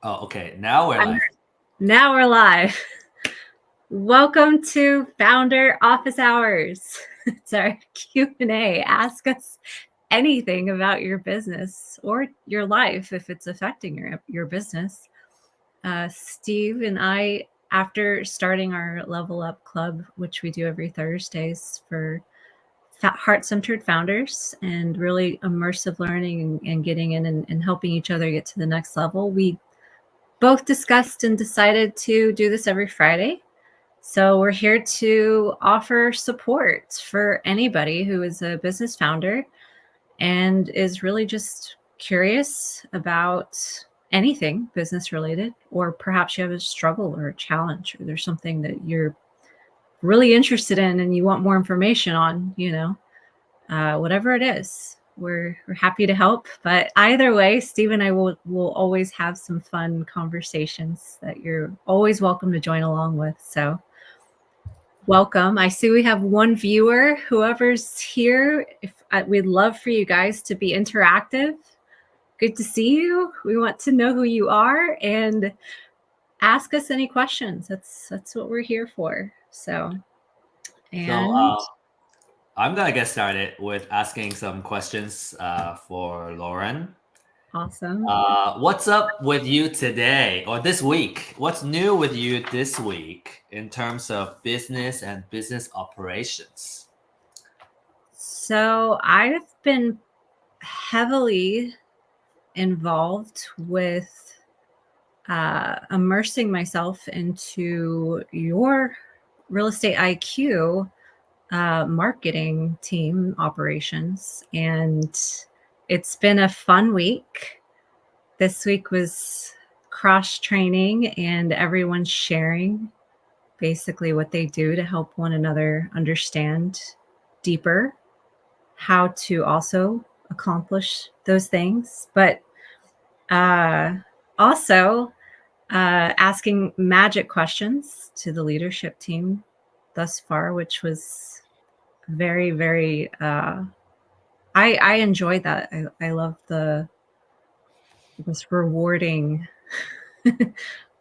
Oh, okay. Now we're I'm, live. now we're live. Welcome to Founder Office Hours. It's our Q&A. Ask us anything about your business or your life if it's affecting your business. Steve and I, after starting our Level Up Club, which we do every Thursdays for heart-centered founders and really immersive learning and getting in and helping each other get to the next level, we both discussed and decided to do this every Friday. So we're here to offer support for anybody who is a business founder and is really just curious about anything business related, or perhaps you have a struggle or a challenge, or there's something that you're really interested in and you want more information on, whatever it is. We're happy to help, but either way, Steve and I will always have some fun conversations that you're always welcome to join along with. So welcome. I see we have one viewer. Whoever's here, we'd love for you guys to be interactive. Good to see you. We want to know who you are and ask us any questions. That's what we're here for. So I'm gonna get started with asking some questions for Lauren. Awesome. What's up with you today or this week? What's new with you this week in terms of business and business operations? So I've been heavily involved with immersing myself into your real estate IQ marketing team operations, and it's been a fun week. This week was cross training and everyone's sharing basically what they do to help one another understand deeper how to also accomplish those things, but also asking magic questions to the leadership team thus far, which was very, very, I enjoyed that. I love this rewarding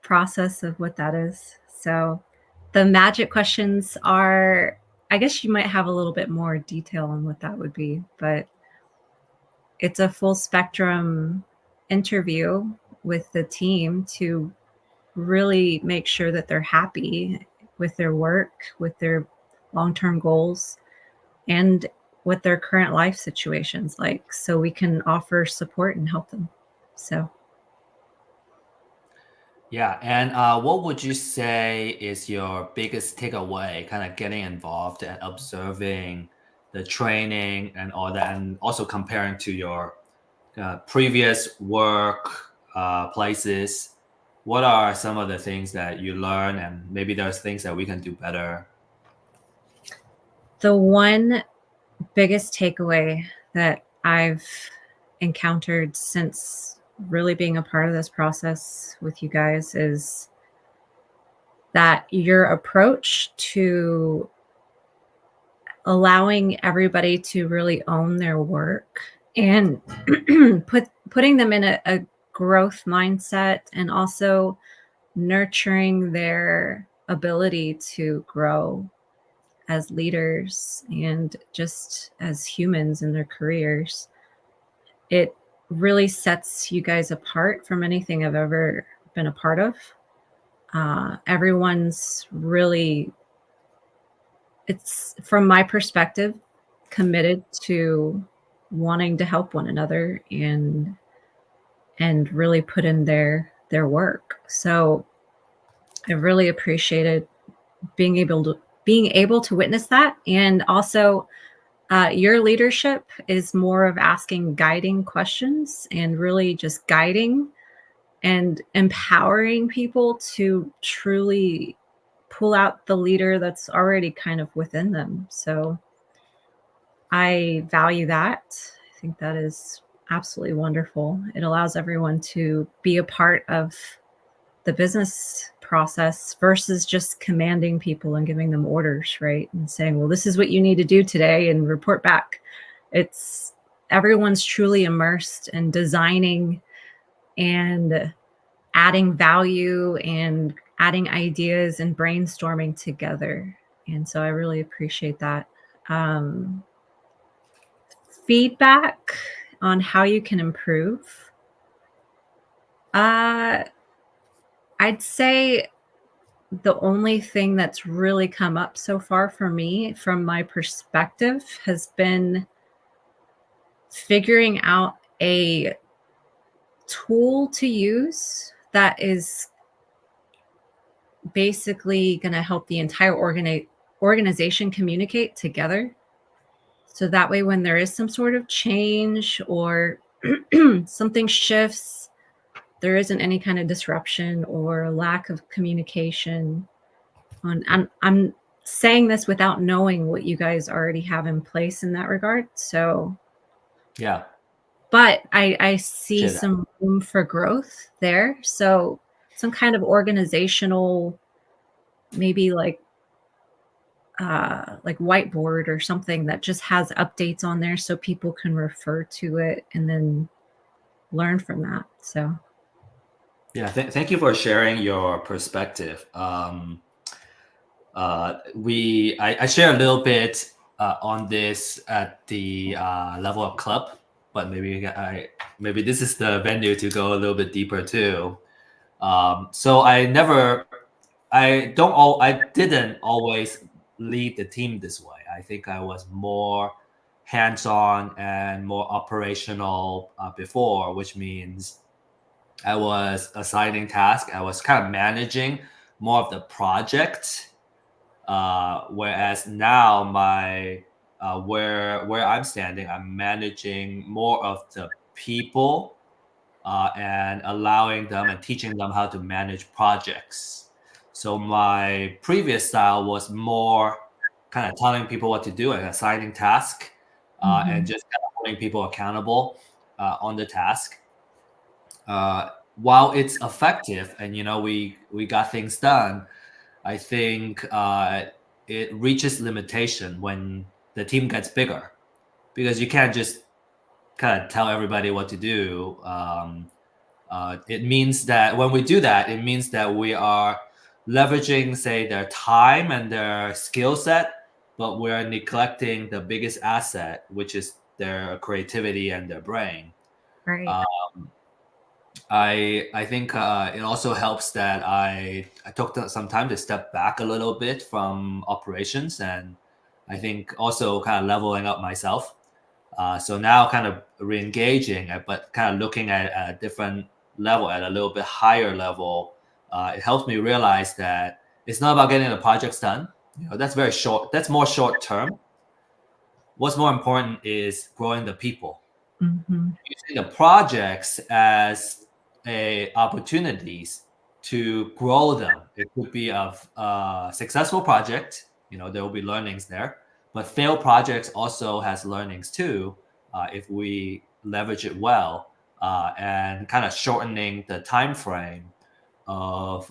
process of what that is. So the magic questions are, I guess you might have a little bit more detail on what that would be, but it's a full spectrum interview with the team to really make sure that they're happy with their work, with their long-term goals, and what their current life situation's like, so we can offer support and help them. So Yeah, and what would you say is your biggest takeaway, kind of getting involved and observing the training and all that, and also comparing to your previous work places? What are some of the things that you learn, and maybe there's things that we can do better? the one biggest takeaway that I've encountered since really being a part of this process with you guys is that your approach to allowing everybody to really own their work and putting them in a growth mindset, and also nurturing their ability to grow as leaders and just as humans in their careers. It really sets you guys apart from anything I've ever been a part of. Everyone's really, it's from my perspective, committed to wanting to help one another and really put in their work. So I really appreciated being able to witness that. And also your leadership is more of asking guiding questions and really just guiding and empowering people to truly pull out the leader that's already kind of within them. So I value that. I think that is absolutely wonderful. It allows everyone to be a part of the business process versus just commanding people and giving them orders, right? And saying, well, this is what you need to do today and report back. It's everyone's truly immersed in designing and adding value and adding ideas and brainstorming together. And so I really appreciate that. Feedback on how you can improve. I'd say the only thing that's really come up so far for me from my perspective has been figuring out a tool to use that is basically going to help the entire organization communicate together. So that way, when there is some sort of change or something shifts, there isn't any kind of disruption or lack of communication. I'm saying this without knowing what you guys already have in place in that regard. So, Yeah. but I see Appreciate that. some room for growth there. So some kind of organizational, maybe like whiteboard or something that just has updates on there so people can refer to it and then learn from that. So Yeah, thank you for sharing your perspective. I share a little bit on this at the level of club, but maybe this is the venue to go a little bit deeper too. So I didn't always lead the team this way. I think I was more hands-on and more operational before, which means I was assigning tasks. I was kind of managing more of the project, whereas now where I'm standing, I'm managing more of the people and allowing them and teaching them how to manage projects. So my previous style was more kind of telling people what to do and assigning tasks and just kind of holding people accountable on the task. While it's effective and we got things done, I think it reaches limitation when the team gets bigger, because you can't just kind of tell everybody what to do. It means that when we do that, it means that we are leveraging, say, their time and their skill set, but we're neglecting the biggest asset, which is their creativity and their brain. right. I think it also helps that I took some time to step back a little bit from operations, and I think also kind of leveling up myself. So now kind of re-engaging, but kind of looking at a different level, at a little bit higher level. It helps me realize that it's not about getting the projects done. That's very short. That's more short term. What's more important is growing the people. Using the projects as opportunities to grow them. It could be a successful project. There will be learnings there, but failed projects also has learnings too, if we leverage it well, and kind of shortening the time frame of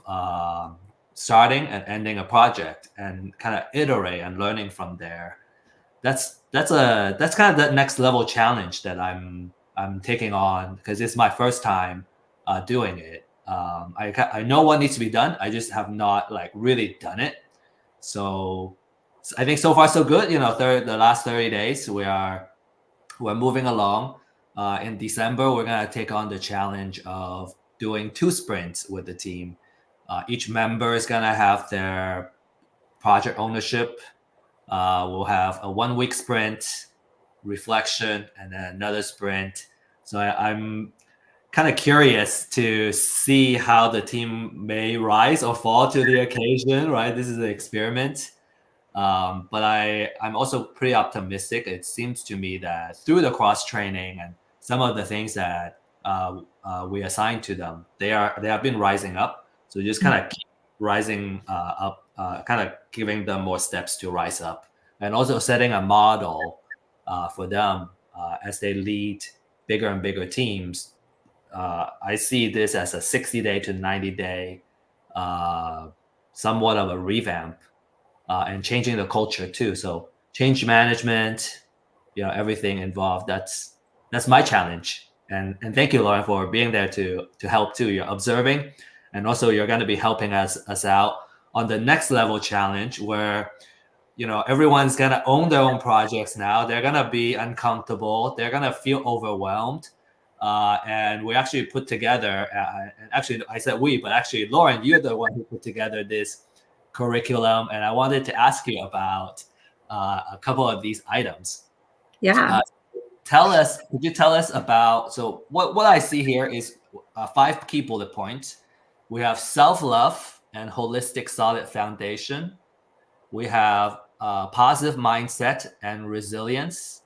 starting and ending a project, and kind of iterate and learning from there. That's kind of the next level challenge that I'm taking on, because it's my first time doing it. I know what needs to be done. I just have not really done it. So I think so far so good. The last 30 days we're moving along. In December, we're gonna take on the challenge of doing 2 sprints with the team. Each member is gonna have their project ownership. We'll have a 1-week sprint, reflection, and then another sprint. So I'm kind of curious to see how the team may rise or fall to the occasion, right? This is an experiment. But I'm also pretty optimistic. It seems to me that through the cross training and some of the things that we assigned to them, they have been rising up. So just kind of keep rising up, kind of giving them more steps to rise up, and also setting a model for them as they lead bigger and bigger teams. I see this as a 60-day to 90-day, somewhat of a revamp, and changing the culture too. So change management, everything involved. That's my challenge, And thank you, Lauren, for being there to help too. You're observing, and also you're going to be helping us out on the next level challenge where everyone's going to own their own projects now. They're going to be uncomfortable. They're going to feel overwhelmed. And we actually put together, and actually I said we, but actually Lauren, you're the one who put together this curriculum. And I wanted to ask you about a couple of these items. Yeah. Could you tell us about, so what I see here is 5 key bullet points. We have self-love and holistic solid foundation. We have positive mindset and resilience.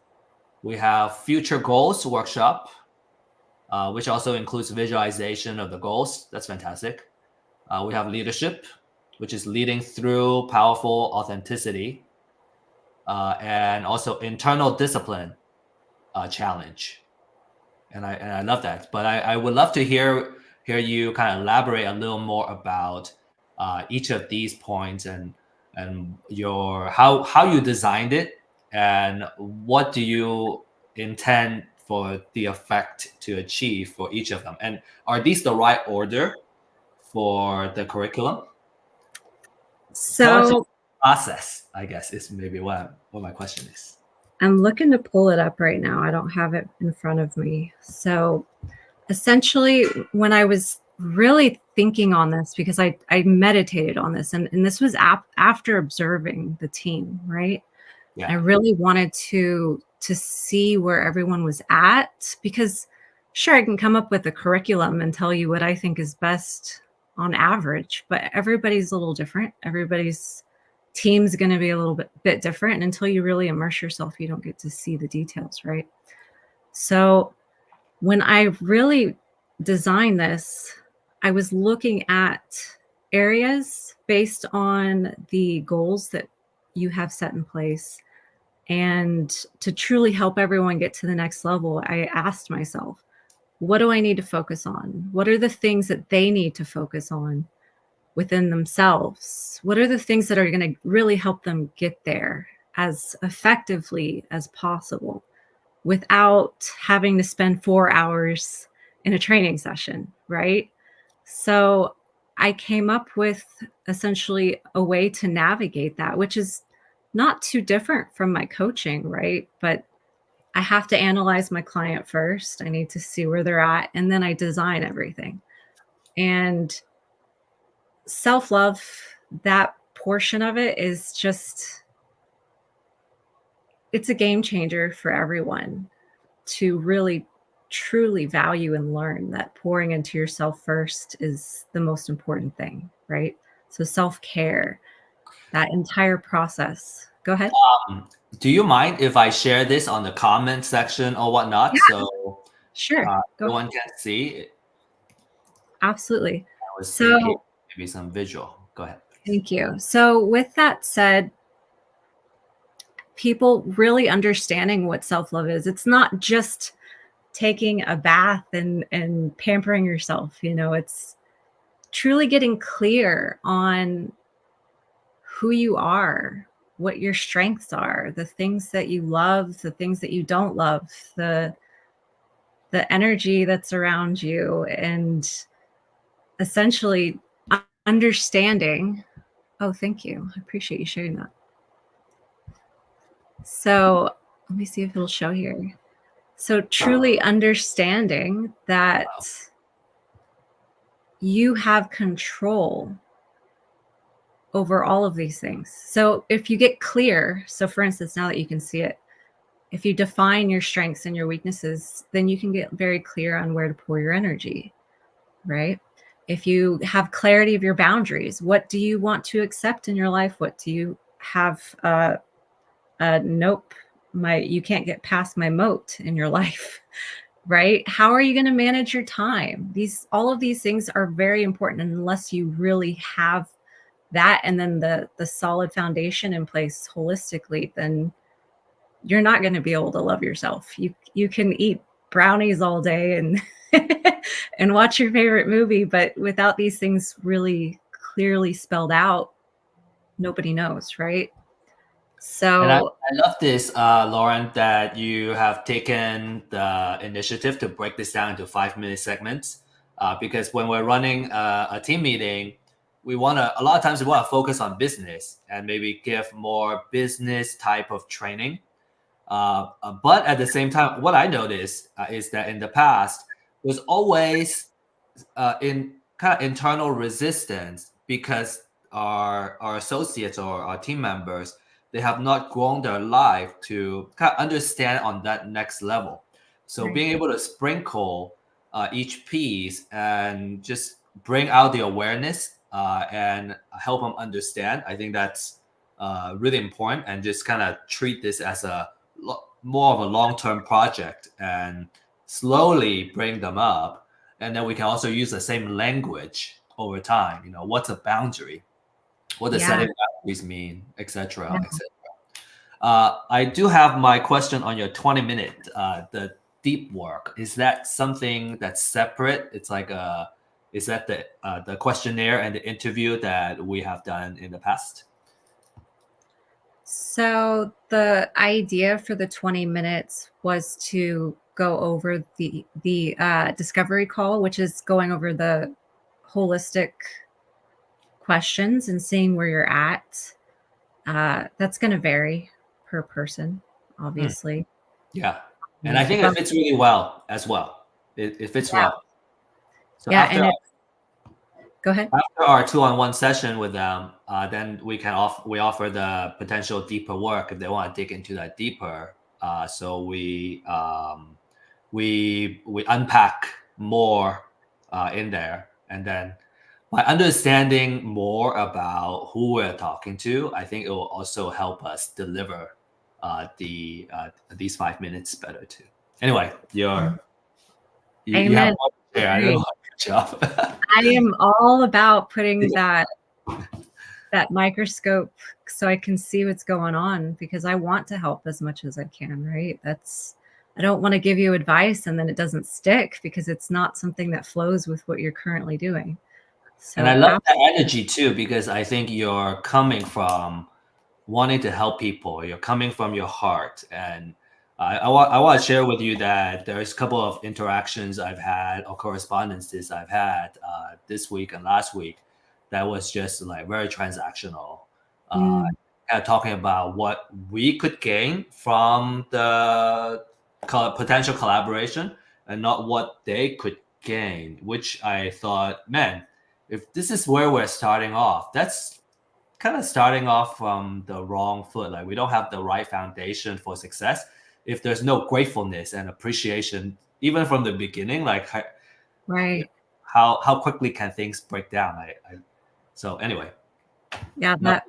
We have future goals workshop, which also includes visualization of the goals. That's fantastic. We have leadership, which is leading through powerful authenticity, and also internal discipline challenge. And I love that. But I would love to hear you kind of elaborate a little more about each of these points and your how you designed it and what do you intend for the effect to achieve for each of them, and are these the right order for the curriculum? So Process, I guess, is maybe what my question is. I'm looking to pull it up right now. I don't have it in front of me. So essentially, when I was really thinking on this, because I meditated on this, and this was after observing the team, right? Yeah. I really wanted to see where everyone was at, because sure, I can come up with a curriculum and tell you what I think is best on average, but everybody's a little different. Everybody's team's going to be a little bit different. And until you really immerse yourself, you don't get to see the details, right? So when I really designed this, I was looking at areas based on the goals that you have set in place. And to truly help everyone get to the next level, I asked myself, what do I need to focus on? What are the things that they need to focus on within themselves? What are the things that are going to really help them get there as effectively as possible without having to spend 4 hours in a training session, right? So I came up with essentially a way to navigate that, which is not too different from my coaching, right? But I have to analyze my client first. I need to see where they're at, and then I design everything. And self-love, that portion of it is just, it's a game changer for everyone to really truly value and learn that pouring into yourself first is the most important thing, right? So self-care, that entire process. Go ahead. Do you mind if I share this on the comment section or whatnot? Yeah, so sure. everyone can see? Absolutely. I was So thinking maybe some visual. Go ahead. thank you. So with that said, people really understanding what self-love is, it's not just taking a bath and pampering yourself. It's truly getting clear on who you are, what your strengths are, the things that you love, the things that you don't love, the energy that's around you, and essentially understanding. Oh, thank you. I appreciate you sharing that. So let me see if it'll show here. So truly understanding that you have control over all of these things. So if you get clear, so for instance, now that you can see it, if you define your strengths and your weaknesses, then you can get very clear on where to pour your energy, right? If you have clarity of your boundaries, what do you want to accept in your life? What do you have? Nope, you can't get past my moat in your life, right? How are you going to manage your time? All of these things are very important, unless you really have that and then the solid foundation in place holistically, then you're not going to be able to love yourself. You can eat brownies all day and and watch your favorite movie, but without these things really clearly spelled out, nobody knows, right? And I So love this, Lauren, that you have taken the initiative to break this down into 5 minute segments. Because when we're running a team meeting, a lot of times we want to focus on business and maybe give more business type of training. But at the same time, what I noticed is that in the past, there's always in kind of internal resistance because our associates or our team members, they have not grown their life to kind of understand on that next level. So right. being able to sprinkle each piece and just bring out the awareness and help them understand, I think that's really important. And just kind of treat this as more of a long-term project and slowly bring them up, and then we can also use the same language over time. What's a boundary, what does Yeah. setting boundaries mean, etc., Yeah. etc. I do have my question on your 20-minute, the deep work. Is that something that's separate? It's like is that the questionnaire and the interview that we have done in the past? So the idea for the 20 minutes was to go over the discovery call, which is going over the holistic questions and seeing where you're at. That's going to vary per person, Hmm. obviously. Yeah, and I think it But fits really well as well. It fits yeah, well. So yeah, and go ahead. after our two-on-one session with them, then we offer the potential deeper work if they want to dig into that deeper. So we unpack more in there, and then by understanding more about who we're talking to, I think it will also help us deliver these 5 minutes better too. Anyway, you have Amen. more to share. I don't know. Good job. I am all about putting that microscope so I can see what's going on, because I want to help as much as I can, right? I don't want to give you advice and then it doesn't stick because it's not something that flows with what you're currently doing. And I So love that energy too, because I think you're coming from wanting to help people. You're coming from your heart. And I want to share with you that there's a couple of interactions I've had or correspondences I've had this week and last week that was just like very transactional. Uh, mm, kind of talking about what we could gain from the potential collaboration and not what they could gain, which I thought, man, if this is where we're starting off, that's kind of starting off from the wrong foot. Like we don't have the right foundation for success. If there's no gratefulness and appreciation, even from the beginning, like right. how quickly can things break down? So anyway, Yeah, no,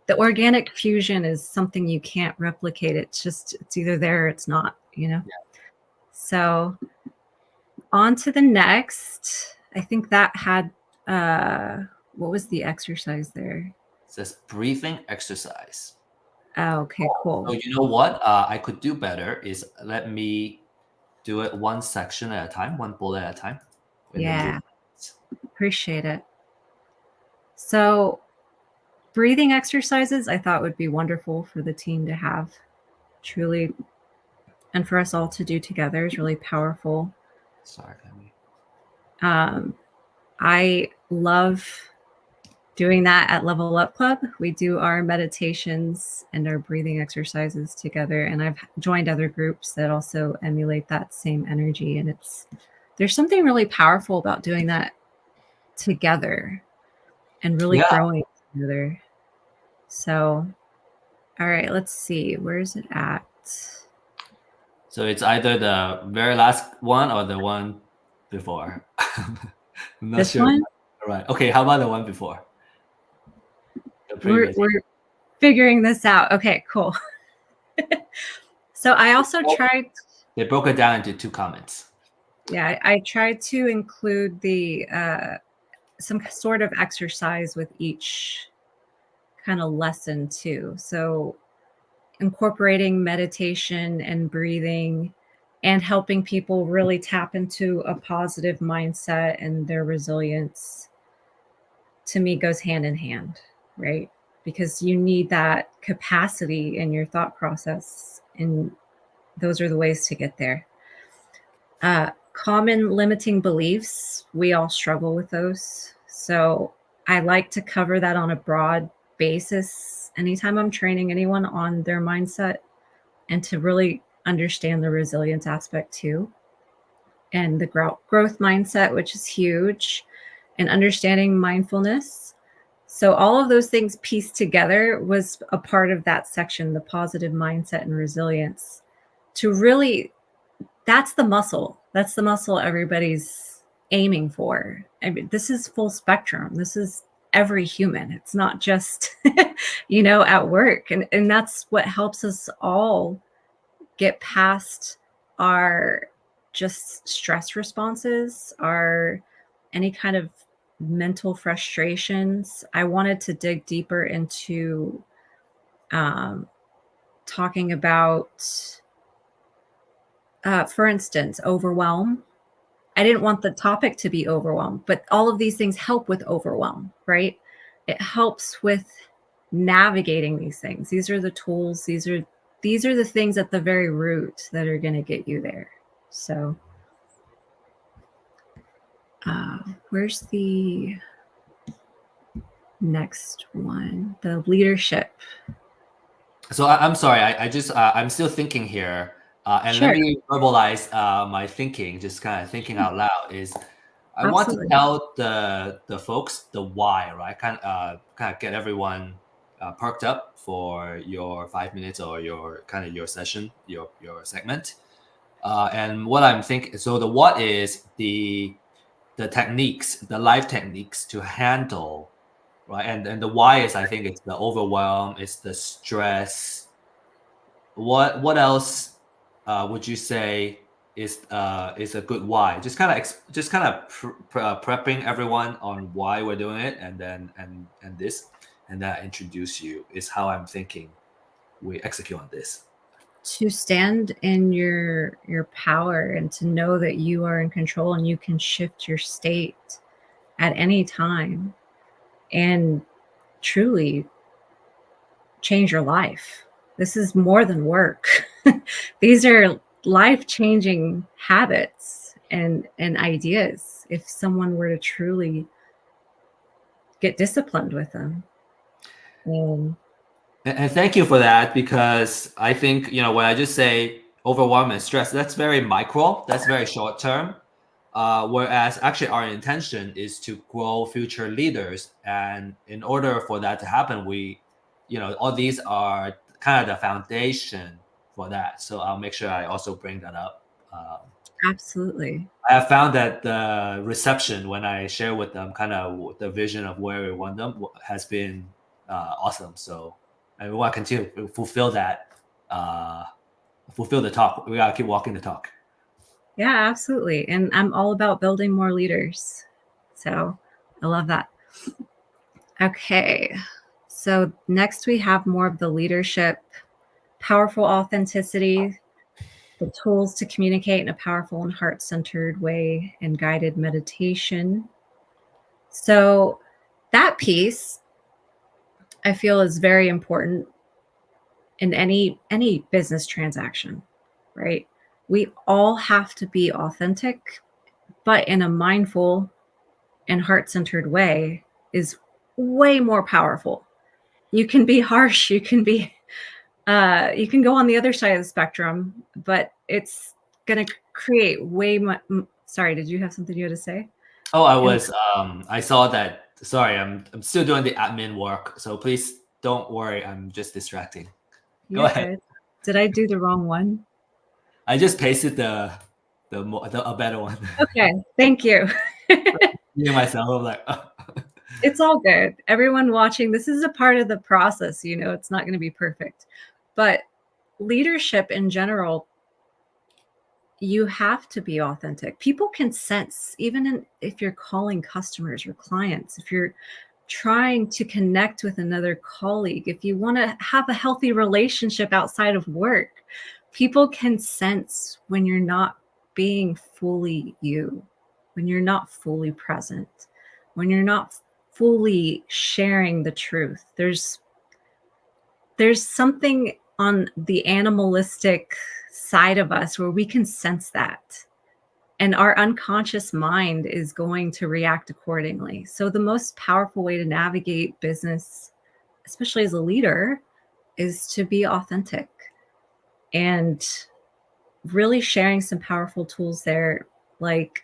the organic fusion is something you can't replicate. It's either there or it's not, you know? So on to the next. I think that had what was the exercise there? it says breathing exercise. Oh, okay, cool. So you know what I could do better is let me do it one section at a time, one bullet at a time. Yeah, appreciate it. So breathing exercises I thought would be wonderful for the team to have, truly, and for us all to do together is really powerful. Sorry, let me. I love doing that at Level Up Club. We do our meditations and our breathing exercises together, and I've joined other groups that also emulate that same energy, and there's something really powerful about doing that together and really Yeah. growing together. So, all right, let's see. Where is it at? So it's either the very last one or the one before. I'm not This sure. one? All right. Okay. How about the one before? The previous. We're figuring this out. Okay, cool. So I also tried. They broke it down into two comments. Yeah, I tried to include the some sort of exercise with each kind of lesson too. So incorporating meditation and breathing and helping people really tap into a positive mindset and their resilience, to me, goes hand in hand, right? because you need that capacity in your thought process. And those are the ways to get there. Common limiting beliefs, we all struggle with those. So I like to cover that on a broad basis anytime I'm training anyone on their mindset, and to really understand the resilience aspect too. And the growth mindset, which is huge, and understanding mindfulness. So all of those things pieced together was a part of that section, the positive mindset and resilience, to really, that's the muscle. That's the muscle everybody's aiming for. I mean, this is full spectrum. This is every human. It's not just, at work. And that's what helps us all get past our just stress responses, our any kind of mental frustrations. I wanted to dig deeper into talking about, for instance, overwhelm. I didn't want the topic to be overwhelm, but all of these things help with overwhelm, right? It helps with navigating these things. These are the tools. These are the things at the very root that are going to get you there. So where's the next one? The leadership. So I'm sorry. I just I'm still thinking here, and Sure. let me verbalize my thinking. Just kind of thinking out loud is, I want to Absolutely. tell the folks the why, right? Kind of get everyone perked up for your 5 minutes or your your session, your segment. And what I'm thinking, so the what is the techniques, the life techniques to handle, right? And the why is, I think it's the overwhelm, it's the stress. What else would you say is a good why? Just kind of prepping everyone on why we're doing it, and then and then introduce you is how I'm thinking we execute on this. To stand in your power, and to know that you are in control and you can shift your state at any time and truly change your life. This is more than work. These are life-changing habits and ideas if someone were to truly get disciplined with them. And thank you for that, because I think, when I just say overwhelm and stress, that's very micro, that's very short term. Whereas actually our intention is to grow future leaders. And in order for that to happen, all these are kind of the foundation for that. So I'll make sure I also bring that up. Absolutely. I have found that the reception when I share with them kind of the vision of where we want them has been awesome. So we want to continue to fulfill that, fulfill the talk. We got to keep walking the talk. Yeah, absolutely. And I'm all about building more leaders. So I love that. Okay. So next we have more of the leadership, powerful authenticity, the tools to communicate in a powerful and heart-centered way, and guided meditation. So that piece I feel is very important in any business transaction, right? We all have to be authentic, but in a mindful and heart-centered way is way more powerful. You can be harsh, you can go on the other side of the spectrum, but it's going to create way much. Sorry, did you have something you had to say? Oh, I saw that. Sorry, I'm still doing the admin work, so please don't worry. I'm just distracting. Go ahead. Good. Did I do the wrong one? I just pasted a better one. Okay, thank you. Me myself, I'm like, oh. It's all good. Everyone watching, this is a part of the process. It's not going to be perfect, but leadership in general, you have to be authentic. People can sense, even if you're calling customers or clients, if you're trying to connect with another colleague, if you want to have a healthy relationship outside of work, people can sense when you're not being fully you, when you're not fully present, when you're not fully sharing the truth. There's there's something on the animalistic side of us where we can sense that. And our unconscious mind is going to react accordingly. So the most powerful way to navigate business, especially as a leader, is to be authentic and really sharing some powerful tools there, like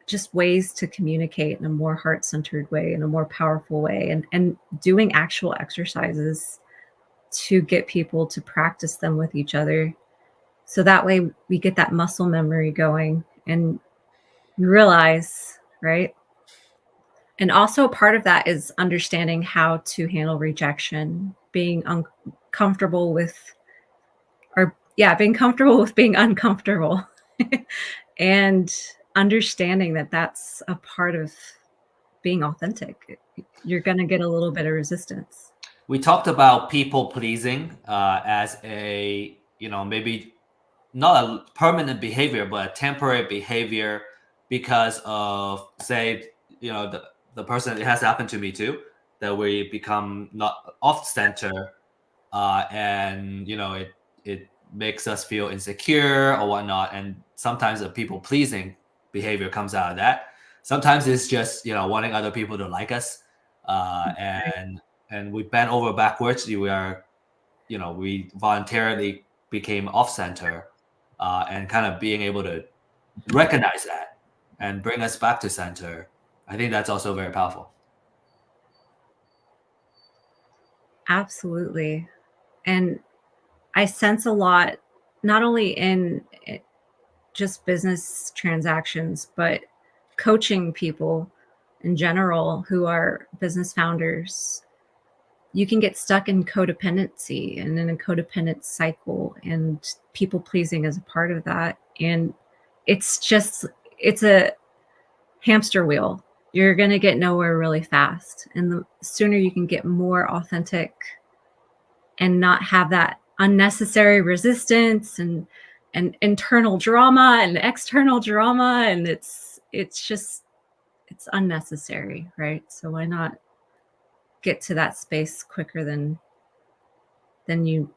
just ways to communicate in a more heart-centered way, in a more powerful way, and doing actual exercises to get people to practice them with each other. So that way we get that muscle memory going and you realize, right? And also part of that is understanding how to handle rejection, being uncomfortable with, being comfortable with being uncomfortable and understanding that that's a part of being authentic. You're going to get a little bit of resistance. We talked about people pleasing as a, maybe not a permanent behavior, but a temporary behavior because of, say, the person, it has happened to me too, that we become not off center and, it makes us feel insecure or whatnot. And sometimes the people pleasing behavior comes out of that. Sometimes it's just, wanting other people to like us. And we bend over backwards. We voluntarily became off center and kind of being able to recognize that and bring us back to center. I think that's also very powerful. Absolutely. And I sense a lot, not only in just business transactions, but coaching people in general who are business founders. You can get stuck in codependency and in a codependent cycle, and people pleasing is a part of that. And it's a hamster wheel. You're going to get nowhere really fast. And the sooner you can get more authentic and not have that unnecessary resistance and internal drama and external drama, and it's unnecessary, right? So why not get to that space quicker than you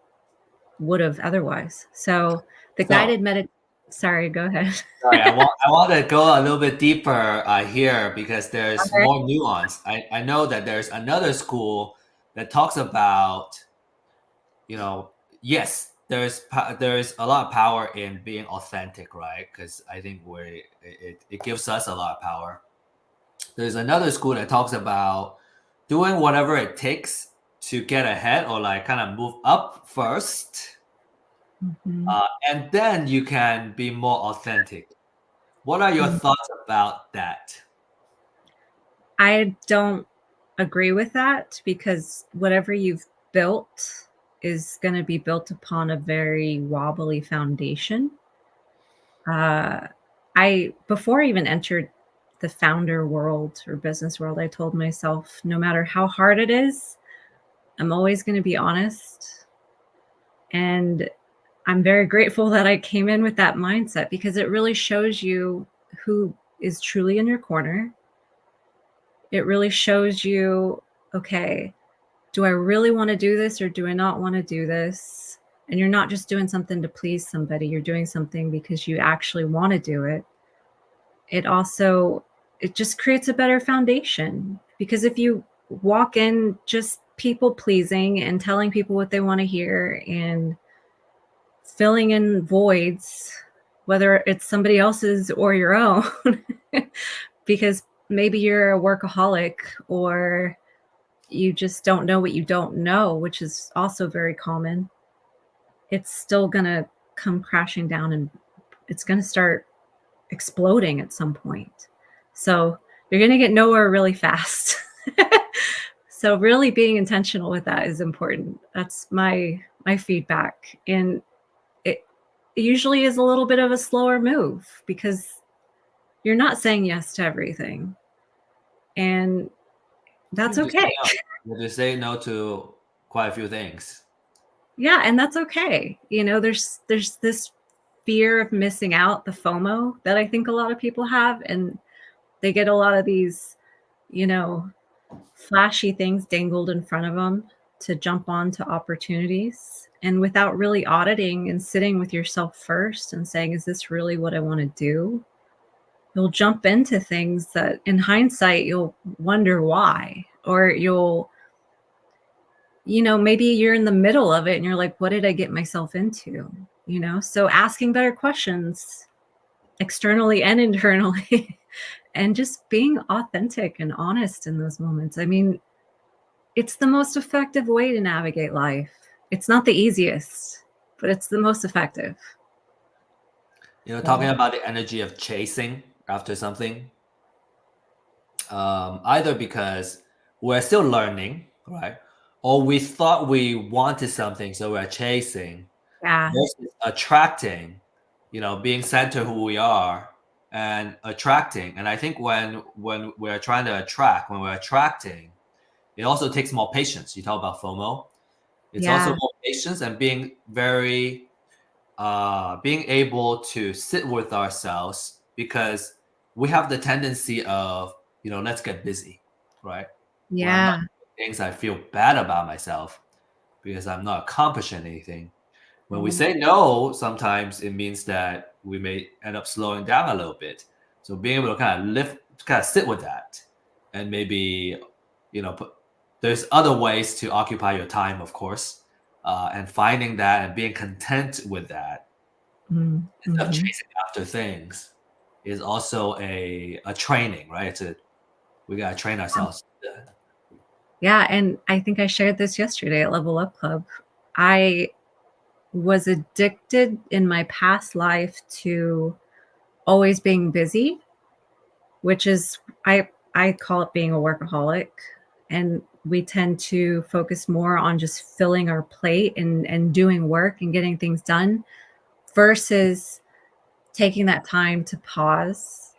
would have otherwise? So the guided sorry, go ahead. Sorry, I want to go a little bit deeper here because there's more nuance. I know that there's another school that talks about, yes, there's a lot of power in being authentic, right? Because I think it gives us a lot of power. There's another school that talks about doing whatever it takes to get ahead or like kind of move up first. Mm-hmm. And then you can be more authentic. What are your thoughts about that? I don't agree with that, because whatever you've built is going to be built upon a very wobbly foundation. Before I even entered the founder world or business world, I told myself, no matter how hard it is, I'm always going to be honest. And I'm very grateful that I came in with that mindset, because it really shows you who is truly in your corner. It really shows you, okay, do I really want to do this or do I not want to do this? And you're not just doing something to please somebody. You're doing something because you actually want to do it. It just creates a better foundation, because if you walk in just people pleasing and telling people what they want to hear and filling in voids, whether it's somebody else's or your own, because maybe you're a workaholic or you just don't know what you don't know, which is also very common, it's still going to come crashing down and it's going to start exploding at some point. So you're going to get nowhere really fast. So really being intentional with that is important. That's my feedback. And it usually is a little bit of a slower move, because you're not saying yes to everything. And that's okay. You just say no to quite a few things. Yeah, and that's okay. There's this fear of missing out, the FOMO, that I think a lot of people have, and they get a lot of these, flashy things dangled in front of them to jump onto opportunities, and without really auditing and sitting with yourself first and saying, is this really what I want to do? You'll jump into things that in hindsight, you'll wonder why, or maybe you're in the middle of it and you're like, what did I get myself into? So asking better questions externally and internally and just being authentic and honest in those moments. I mean, it's the most effective way to navigate life. It's not the easiest, but it's the most effective. Talking about the energy of chasing after something, either because we're still learning, right? Or we thought we wanted something, so we're chasing. Yeah. Versus attracting, being centered who we are and attracting. And I think when we're trying to attract, when we're attracting, it also takes more patience. You talk about FOMO. It's also more patience and being very being able to sit with ourselves, because we have the tendency of, let's get busy, right? When I'm not Yeah. doing things, I feel bad about myself because I'm not accomplishing anything. When we say no, sometimes it means that we may end up slowing down a little bit. So being able to kind of sit with that, and maybe, there's other ways to occupy your time, of course, and finding that and being content with that instead of chasing after things is also a training, right? We gotta train ourselves. Yeah, and I think I shared this yesterday at Level Up Club. I was addicted in my past life to always being busy, which is I call it being a workaholic. And we tend to focus more on just filling our plate and doing work and getting things done versus taking that time to pause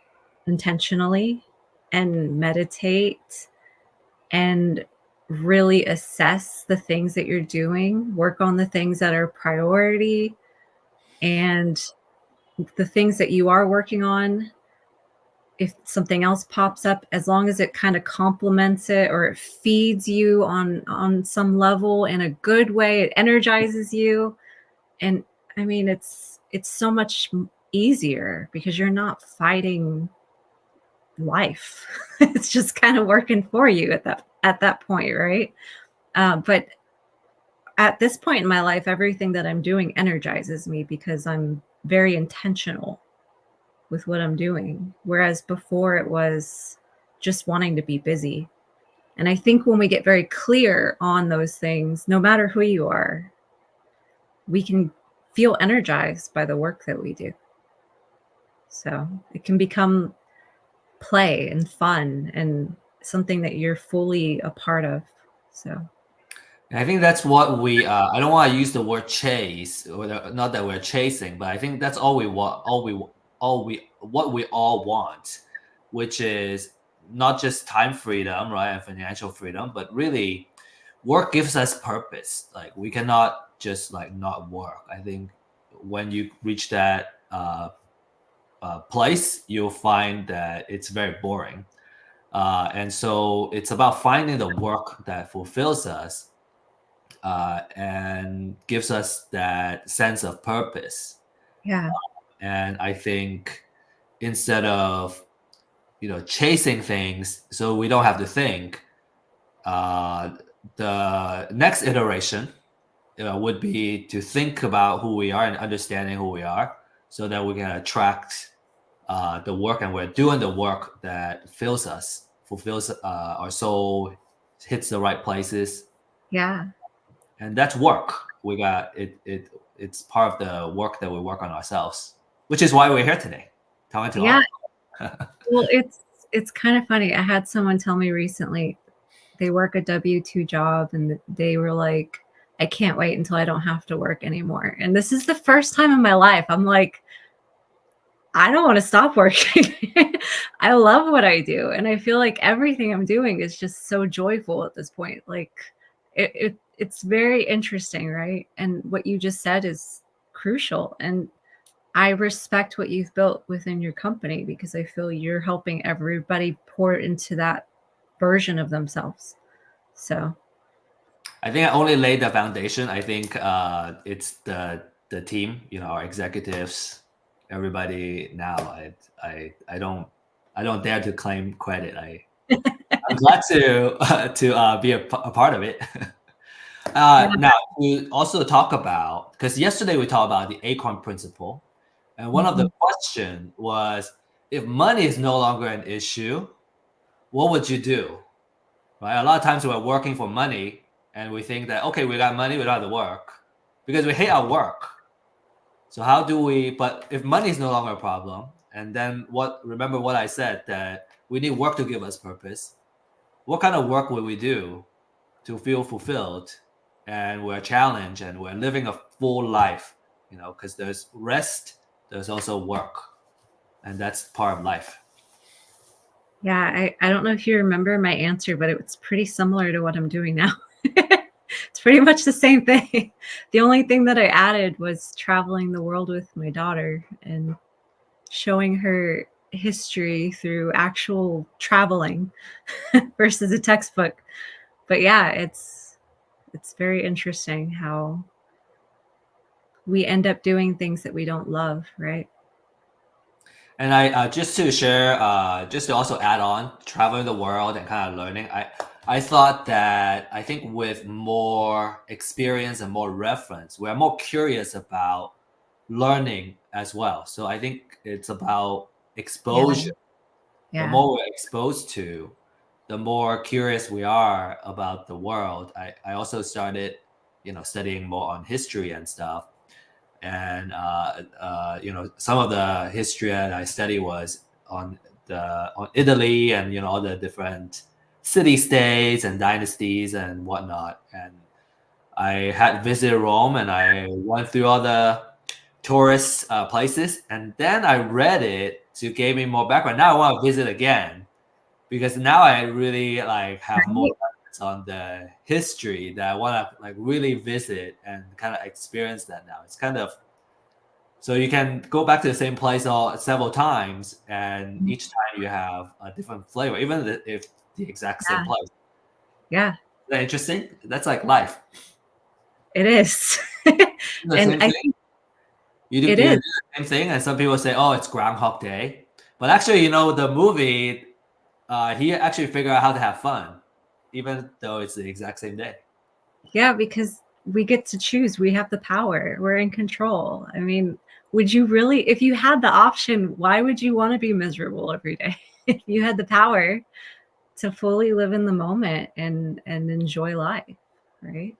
intentionally and meditate and really assess the things that you're doing, work on the things that are priority, and the things that you are working on. If something else pops up, as long as it kind of complements it or it feeds you on some level in a good way, it energizes you. And I mean, it's so much easier because you're not fighting life. It's just kind of working for you at that point, right? But at this point in my life, everything that I'm doing energizes me because I'm very intentional with what I'm doing. Whereas before it was just wanting to be busy. And I think when we get very clear on those things, no matter who you are, we can feel energized by the work that we do. So it can become play and fun and something that you're fully a part of. So I think that's what we. I don't want to use the word chase, or not that we're chasing, but I think that's all we want. What we all want, which is not just time freedom, right, and financial freedom, but really, work gives us purpose. Like we cannot just not work. I think when you reach that place, you'll find that it's very boring, and so it's about finding the work that fulfills us. And gives us that sense of purpose. yeah. And I think instead of chasing things, so we don't have to think, the next iteration would be to think about who we are and understanding who we are, so that we can attract the work, and we're doing the work that fills us, fulfills our soul, hits the right places. Yeah. And that's work. We got it. It's part of the work that we work on ourselves, which is why we're here today, talking to Yeah. all. Well, it's kind of funny. I had someone tell me recently they work a W-2 job and they were like, I can't wait until I don't have to work anymore. And this is the first time in my life I'm like, I don't want to stop working. I love what I do. And I feel like everything I'm doing is just so joyful at this point. Like it's very interesting, right? And what you just said is crucial. And I respect what you've built within your company because I feel you're helping everybody pour into that version of themselves. So I think I only laid the foundation. I think it's the team, our executives, everybody now. I don't dare to claim credit. I'm glad to be a part of it. Yeah. Now we also talk about, because yesterday we talked about the acorn principle, and one of the Mhm. question was, if money is no longer an issue, what would you do? Right? A lot of times we're working for money, and we think that okay, we got money, we don't have to work because we hate our work. So how do we? But if money is no longer a problem, and then what? Remember what I said, that we need work to give us purpose. What kind of work would we do to feel fulfilled, and we're challenged, and we're living a full life? Because there's rest, there's also work, and that's part of life. Yeah, I don't know if you remember my answer, but it's pretty similar to what I'm doing now. It's pretty much the same thing. The only thing that I added was traveling the world with my daughter and showing her history through actual traveling versus a textbook. But yeah, it's very interesting how we end up doing things that we don't love, right? And I just to share, just to also add on, traveling the world and kind of learning. I thought that I think with more experience and more reference, we're more curious about learning as well. So I think it's about Yeah. exposure. The Yeah. more we're exposed to, the more curious we are about the world. I also started, studying more on history and stuff. And some of the history that I study was on Italy, and all the different city states and dynasties and whatnot. And I had visited Rome, and I went through all the tourist places, and then I read it to give me more background. Now I want to visit again, because now I really have more Right. reference on the history that I want to really visit and kind of experience that now. It's kind of, so you can go back to the same place several times, and each time you have a different flavor, even if the exact same Yeah. place. Yeah, Is that interesting? That's like life. it is. The And same I thing. think You do it the is. same thing, and some people say, "Oh, it's Groundhog Day," but actually, the movie, he actually figured out how to have fun, even though it's the exact same day. Yeah, because we get to choose. We have the power. We're in control. I mean, would you really, if you had the option, why would you want to be miserable every day? If you had the power to fully live in the moment and enjoy life, right?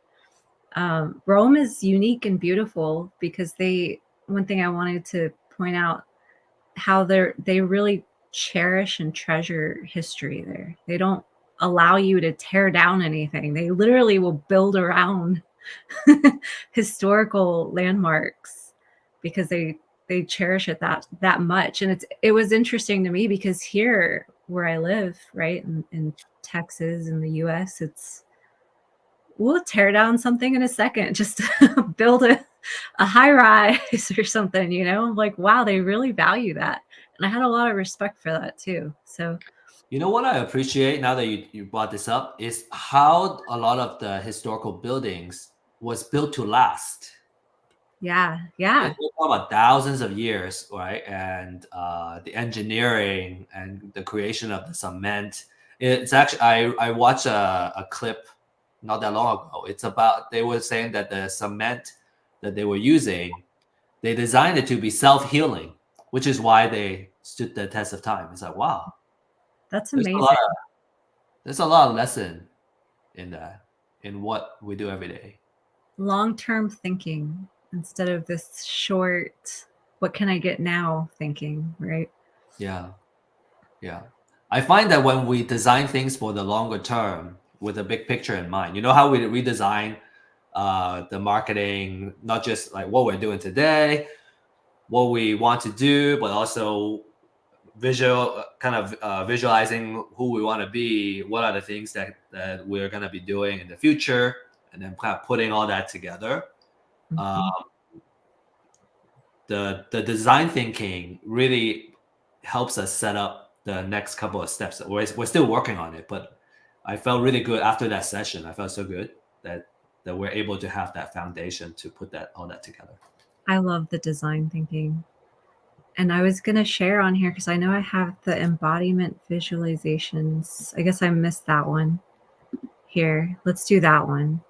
Rome is unique and beautiful because one thing I wanted to point out, how they really cherish and treasure history there. They don't allow you to tear down anything. They literally will build around historical landmarks because they cherish it that much. And it was interesting to me because here where I live, right, in Texas in the US, we'll tear down something in a second just to build a high rise or something, like, wow, they really value that. And I had a lot of respect for that too. So You know what I appreciate now that you brought this up is how a lot of the historical buildings was built to last. yeah, We're yeah, talking about thousands of years, right? And the engineering and the creation of the cement. It's actually, I watched a clip not that long ago. It's about, they were saying that the cement that they were using, they designed it to be self-healing, which is why they stood the test of time. It's like, wow, that's there's a lot amazing. of there's a lot of lesson in that, in what we do every day. Long-term thinking instead of this short, what can I get now thinking, right? Yeah, yeah. I find that when we design things for the longer term with a big picture in mind, you know how we redesign the marketing, not just like what we're doing today, what we want to do, but also visualizing who we want to be, what are the things that we're going to be doing in the future, and then kind of putting all that together. Uh, Mhm. the design thinking really helps us set up the next couple of steps. We're still working on it, but I felt really good after that session. I felt so good that that we're able to have that foundation to put all that together. I love the design thinking. And I was going to share on here because I know I have the embodiment visualizations. I guess I missed that one. Here, let's do that one.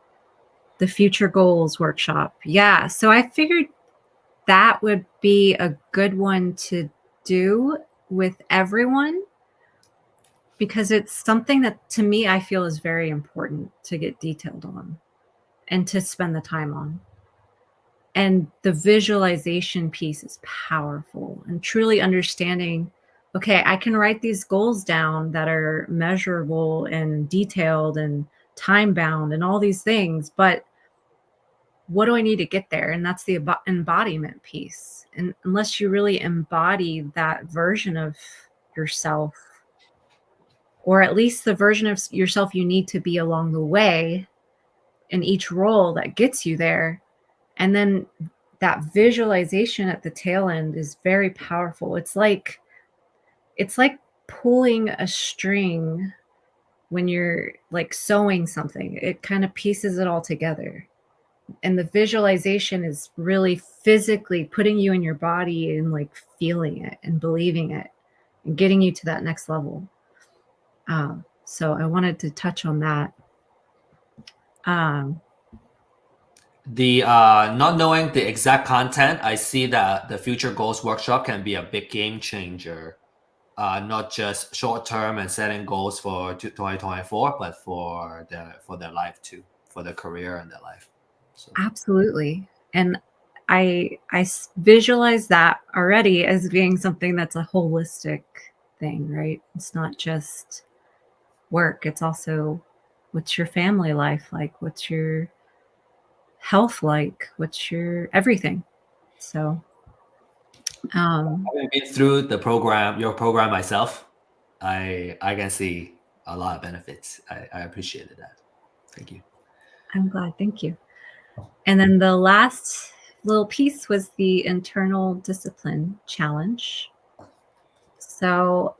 The future goals workshop. Yeah. So I figured that would be a good one to do with everyone, because it's something that to me I feel is very important to get detailed on and to spend the time on. And the visualization piece is powerful, and truly understanding, okay, I can write these goals down that are measurable and detailed and time bound and all these things, but what do I need to get there? And that's the embodiment piece. And unless you really embody that version of yourself, or at least the version of yourself you need to be along the way in each role that gets you there, and then that visualization at the tail end is very powerful. It's like pulling a string when you're like sewing something. It kind of pieces it all together. And the visualization is really physically putting you in your body and like feeling it and believing it and getting you to that next level. So I wanted to touch on that. The not knowing the exact content, I see that the future goals workshop can be a big game changer, not just short term and setting goals for 2024, but for their life too, for their career and their life. So. Absolutely. And I visualize that already as being something that's a holistic thing, right? It's not just work. It's also, what's your family life like? What's your health like? What's your everything? So having been through your program myself, I can see a lot of benefits. I appreciated that. Thank you. I'm glad. Thank you. And then the last little piece was the internal discipline challenge. So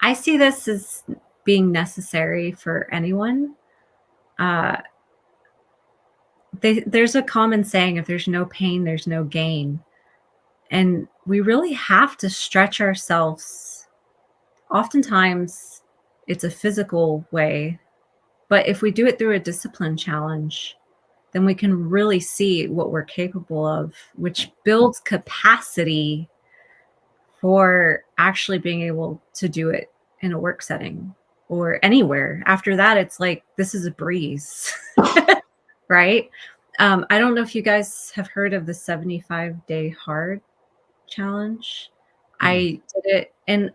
I see this as being necessary for anyone. There's a common saying, if there's no pain, there's no gain. And we really have to stretch ourselves. Oftentimes, it's a physical way. But if we do it through a discipline challenge, then we can really see what we're capable of, which builds capacity for actually being able to do it in a work setting or anywhere. After that, it's like, this is a breeze, right? I don't know if you guys have heard of the 75-day hard challenge. I did it, and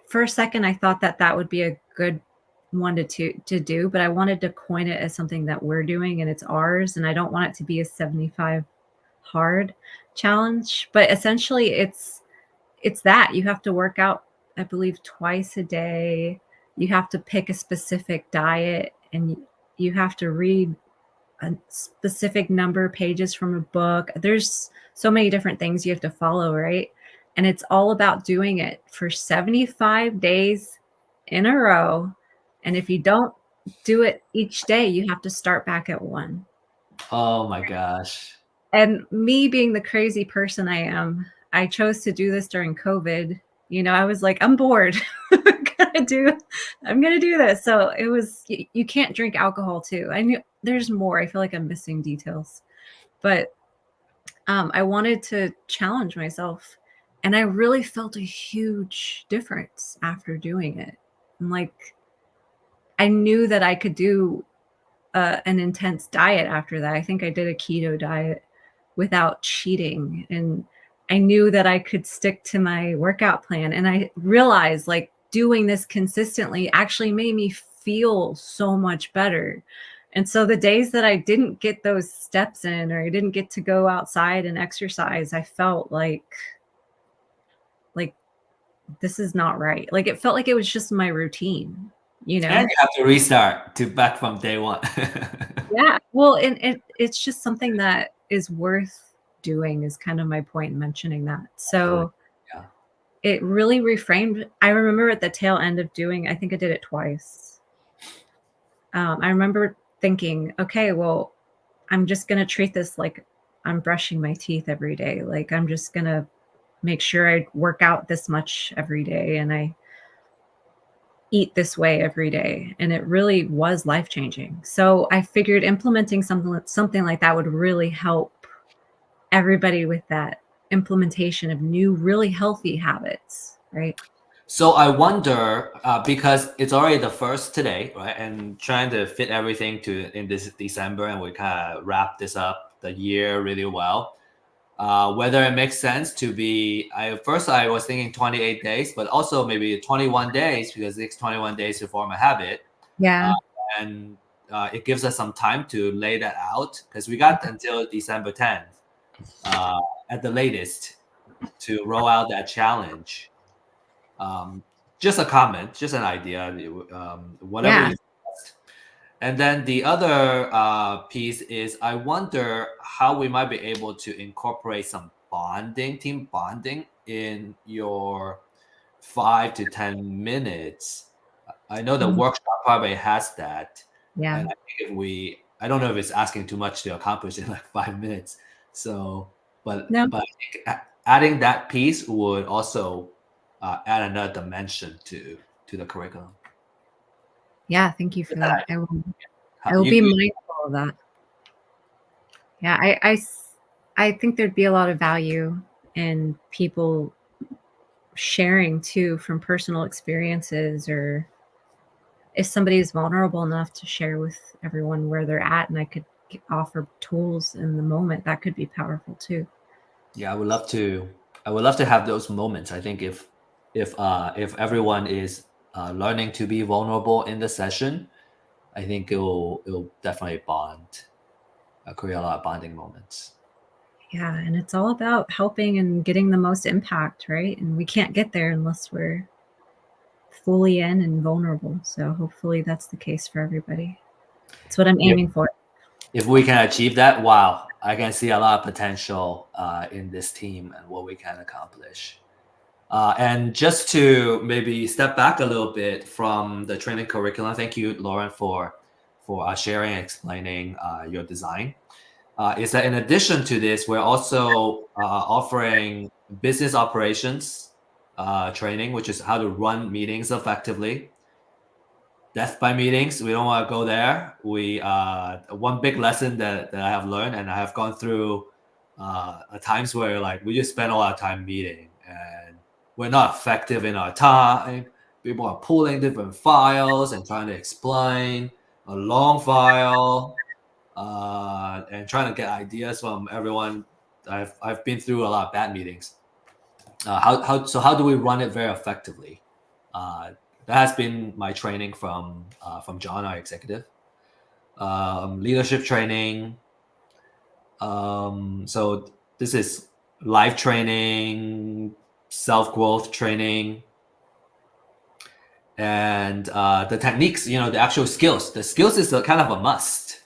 for a second, I thought that would be a good one to do, but I wanted to coin it as something that we're doing and it's ours, and I don't want it to be a 75 hard challenge. But essentially it's that you have to work out, I believe, twice a day. You have to pick a specific diet, and you have to read a specific number of pages from a book. There's so many different things you have to follow, right? And it's all about doing it for 75 days in a row. And if you don't do it each day, you have to start back at 1. Oh my gosh. And me being the crazy person I am, I chose to do this during COVID. I was like, I'm bored. I'm going to do this. So it was, you can't drink alcohol too. I knew there's more. I feel like I'm missing details, but I wanted to challenge myself, and I really felt a huge difference after doing it. I'm like, I knew that I could do an intense diet after that. I think I did a keto diet without cheating, and I knew that I could stick to my workout plan. And I realized like doing this consistently actually made me feel so much better. And so the days that I didn't get those steps in, or I didn't get to go outside and exercise, I felt like this is not right. Like it felt like it was just my routine, And you have to restart back from day 1. Yeah. Well, and it's just something that is worth doing, is kind of my point in mentioning that. So yeah. It really reframed. I remember at the tail end of doing, I think I did it twice. I remember thinking, okay, well, I'm just going to treat this like I'm brushing my teeth every day. Like I'm just going to make sure I work out this much every day and I eat this way every day. And it really was life-changing. So I figured implementing something like that would really help everybody with that implementation of new, really healthy habits, right? So I wonder, because it's already the first today, right? And trying to fit everything in this December, and we kind of wrap this up the year really well. Whether it makes sense to be, first I was thinking 28 days, but also maybe 21 days because it's 21 days to form a habit. Yeah. And it gives us some time to lay that out because we got until December 10th at the latest to roll out that challenge. Just a comment, just an idea, whatever Yeah. you suggest. And then the other piece is I wonder how we might be able to incorporate some team bonding in your 5 to 10 minutes. I know the Mhm. workshop probably has that. Yeah. And I think I don't know if it's asking too much to accomplish in like 5 minutes. So, No. but I think adding that piece would also add another dimension to the curriculum. Yeah. Thank you for that. I will You, be mindful of that. Yeah. I think there'd be a lot of value in people sharing too from personal experiences, or if somebody is vulnerable enough to share with everyone where they're at and I could offer tools in the moment, that could be powerful too. yeah, I would love to. I would love to have those moments. I think if everyone is learning to be vulnerable in the session, I think it'll definitely create a lot of bonding moments. Yeah, and it's all about helping and getting the most impact, right? And we can't get there unless we're fully in and vulnerable. So hopefully that's the case for everybody. That's what I'm aiming for. If we can achieve that, wow, I can see a lot of potential in this team and what we can accomplish. And just to maybe step back a little bit from the training curriculum, thank you, Lauren, for sharing and explaining your design. Is that in addition to this, we're also offering business operations training, which is how to run meetings effectively. Death by meetings, we don't want to go there. One big lesson that I have learned, and I have gone through times where like we just spend all our time meeting and we're not effective in our time. People are pulling different files and trying to explain a long file and trying to get ideas from everyone. I've been through a lot of bad meetings. How do we run it very effectively? That has been my training from John, our executive. Leadership training. So this is life training, self growth training, and the techniques. The actual skills. The skills is kind of a must,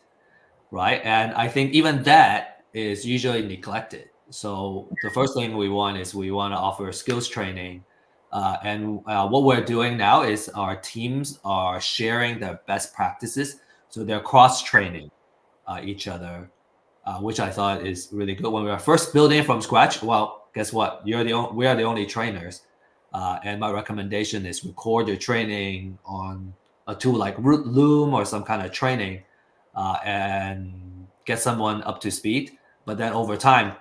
right? And I think even that is usually neglected. So the first thing we want to offer skills training. And what we're doing now is our teams are sharing their best practices. So they're cross training each other, which I thought is really good. When we were first building from scratch, well, guess what? We are the only trainers. And my recommendation is record your training on a tool like Loom or some kind of training and get someone up to speed. But then over time,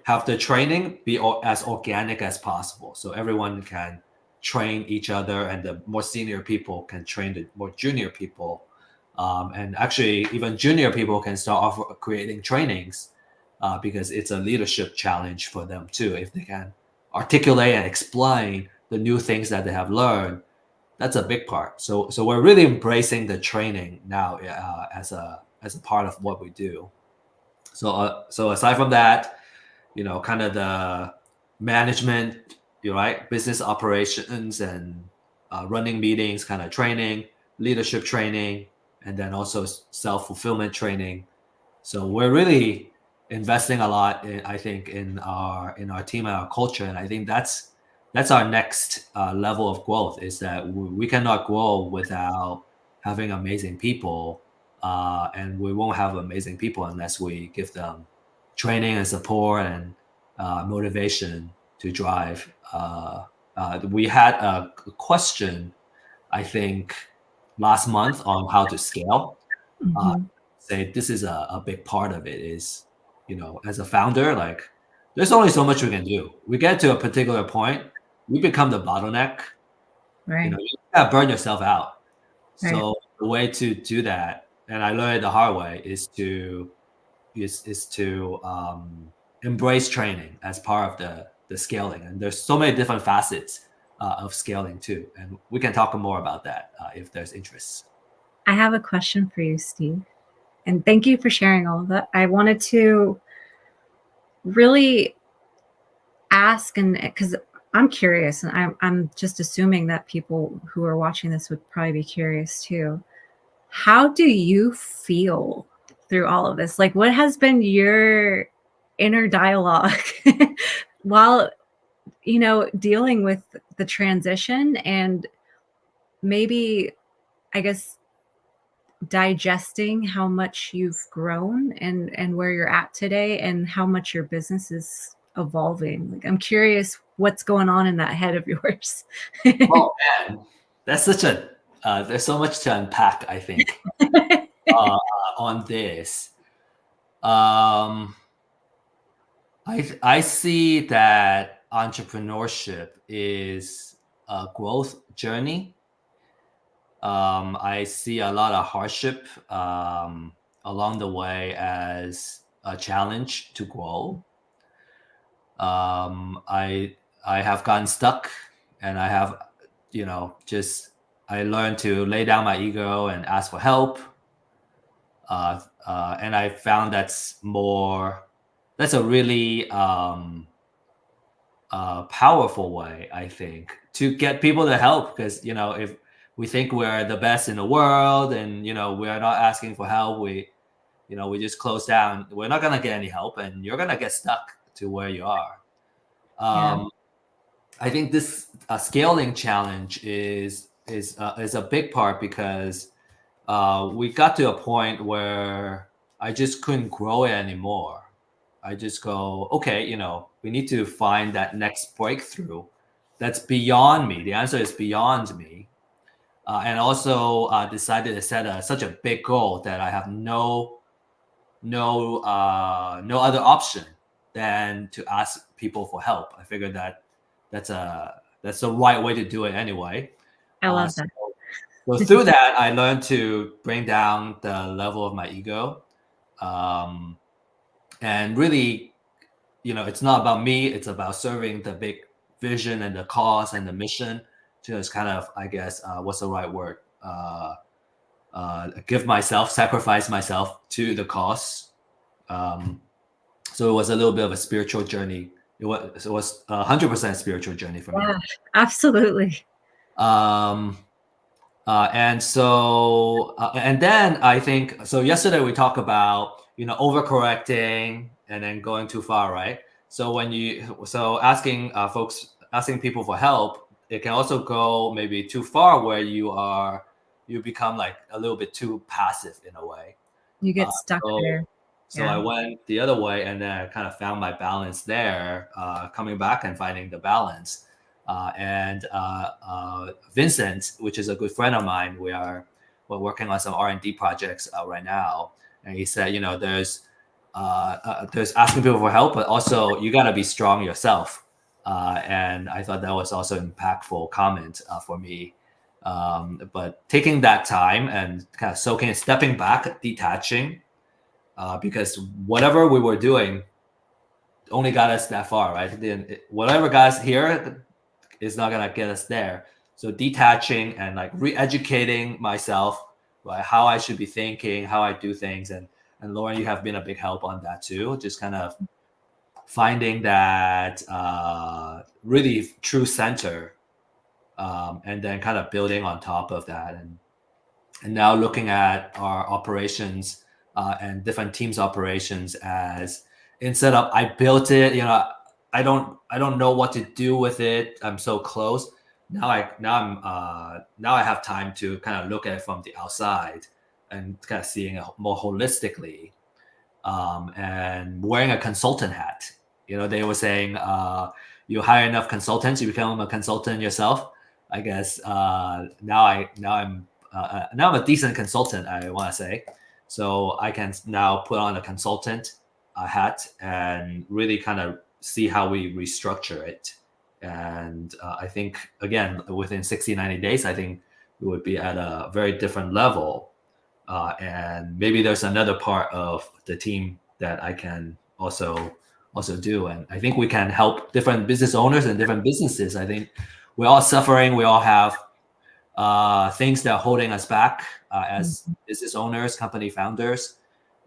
have the training be as organic as possible, so everyone can train each other, and the more senior people can train the more junior people, and actually even junior people can start creating trainings because it's a leadership challenge for them too. If they can articulate and explain the new things that they have learned, that's a big part. So we're really embracing the training now as a part of what we do. So aside from that, kind of the management, right, business operations and running meetings, kind of training, leadership training, and then also self-fulfillment training. So we're really investing a lot, I think, in our team and our culture, and I think that's our next level of growth. Is that we cannot grow without having amazing people and we won't have amazing people unless we give them training and support and motivation to drive. We had a question, I think, last month on how to scale. Say this is a big part of it is, as a founder, like there's only so much we can do. We get to a particular point, you become the bottleneck. Right. You gotta burn yourself out. Right. So the way to do that, and I learned it the hard way, is to embrace training as part of the scaling. And there's so many different facets of scaling too. And we can talk more about that if there's interest. I have a question for you, Steve. And thank you for sharing all of that. I wanted to really ask, and because I'm curious, and I'm just assuming that people who are watching this would probably be curious too. How do you feel through all of this? Like, what has been your inner dialogue while, dealing with the transition and maybe, I guess, digesting how much you've grown and where you're at today and how much your business is evolving? Like, I'm curious what's going on in that head of yours. Oh man, that's such a there's so much to unpack, I think, on this. I see that entrepreneurship is a growth journey. I see a lot of hardship along the way as a challenge to grow. I have gotten stuck, and I have, I learned to lay down my ego and ask for help. And I found that's a really powerful way, I think, to get people to help. Because, if we think we're the best in the world and, we're not asking for help, we just close down, we're not going to get any help, and you're going to get stuck to where you are. I think this scaling challenge is a big part because we got to a point where I just couldn't grow it anymore. I just go, okay, we need to find that next breakthrough that's beyond me. The answer is beyond me. And also decided to set such a big goal that I have no other option than to ask people for help. I figured that that's the right way to do it anyway. I love that. So through that, I learned to bring down the level of my ego. And really, it's not about me. It's about serving the big vision and the cause and the mission. Just kind of, I guess, what's the right word? Sacrifice myself to the cause. So it was a little bit of a spiritual journey. It was 100% spiritual journey for me. Yeah, absolutely. And so, and then I think, so yesterday we talked about, overcorrecting and then going too far, right? So asking people for help, it can also go maybe too far where you become like a little bit too passive in a way. You get stuck there. So I went the other way, and then I kind of found my balance there, coming back and finding the balance. And Vincent, which is a good friend of mine, we're working on some R&D projects right now. And he said, there's asking people for help, but also you got to be strong yourself. And I thought that was also an impactful comment for me. But taking that time and kind of soaking, stepping back, detaching, because whatever we were doing only got us that far, right? Whatever got us here is not gonna get us there. So detaching and like re-educating myself, right? How I should be thinking, how I do things, and Lauren, you have been a big help on that too. Just kind of finding that really true center, and then kind of building on top of that, and now looking at our operations and different teams' operations as instead of I built it, I don't know what to do with it. I'm so close. Now I have time to kind of look at it from the outside and kind of seeing it more holistically, and wearing a consultant hat. They were saying you hire enough consultants, you become a consultant yourself. I guess now I'm a decent consultant, I want to say. So I can now put on a consultant hat and really kind of see how we restructure it. And I think, again, within 60, 90 days, I think we would be at a very different level. And maybe there's another part of the team that I can also do. And I think we can help different business owners and different businesses. I think we're all suffering. We all have things that are holding us back as business owners, company founders.